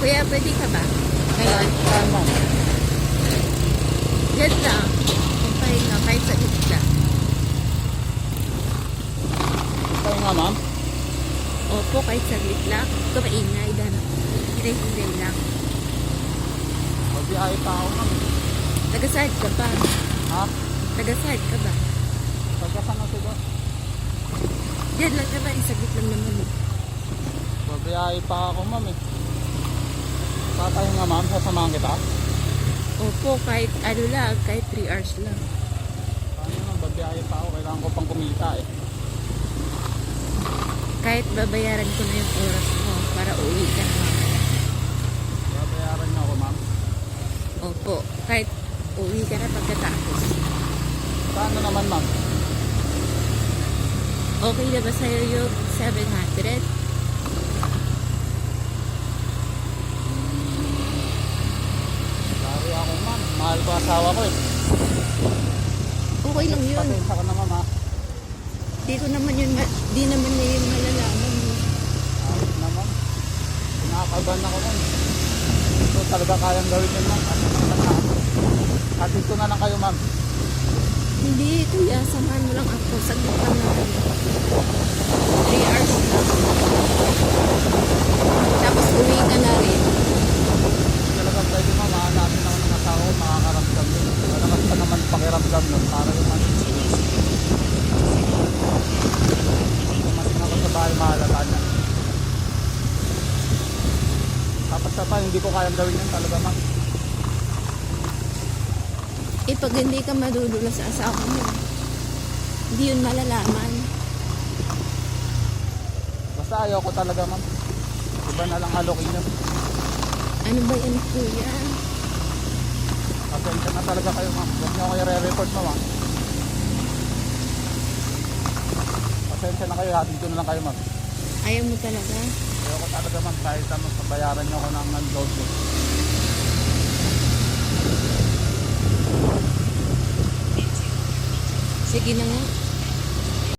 Kuya, pwede ka ba? Ngayon, Saan ma'am? dyan lang. Magpahinga kahit sa gitna. Saan nga ma'am? Opo, kahit saglit lang. Ito maingay, dana. Hinay-hinay lang. Magbiyahe pa ako ma'am. Taga-side ka pa. Ha? Taga-side ka ba? Pagkasan na sila. Diyan lang naman, saglit lang naman. Magbiyahe pa ako ma'am eh. Tatayo nga ma'am, sasamahan kita. Opo, kahit ano lang, kahit 3 hours lang. Paano ma'am, magbiyahe pa ako. Kailangan ko pang kumita eh. Kahit babayaran ko na yung oras mo para uwi ka na mamaya. Babayaran niyo ako ma'am. Opo, kahit uwi ka na pagkatapos. Saan na naman ma'am? Okay na ba sa'yo yung 700? Sorry ako ma'am. Mahal ko asawa ko eh. Okay lang yun. Pasensya ka na ma'am ha. Di ko naman yun, di naman niya yung malalaman mo. Ayos na ma'am. Nakakaban ako ma'am. Ito talaga kayang gawin yun ma'am. Hatid ko na lang kayo ma'am. Hindi, kuya, samahan mo lang ako. Saglit lang naman. 3 hours lang. Tapos uwi ka na rin. Talagang pwede ma'am. Hanapin ako ng asawa ko. Makakaramdam yun. Malakas pa naman pakiramdam yun. Para yung man. Kumasin ako sa bahay mahalata niya. Tapos sa pa, hindi ko kayang gawin yun talaga ma'am. Eh, pag hindi ka madudula sa asawa mo, hindi yun malalaman. Basta ayaw ko talaga ma'am. Iba na lang alokin yun. Ano ba yan, kuya? Pasensya na talaga kayo ma'am. Huwag niyo ako i-re-report ma'am. Pasensya na kayo. Hatid ko na lang kayo ma'am. Ayaw mo talaga? Ayaw ko talaga ma'am. Kahit naman pabayaran niyo ako ng unload ko. Sige na nga.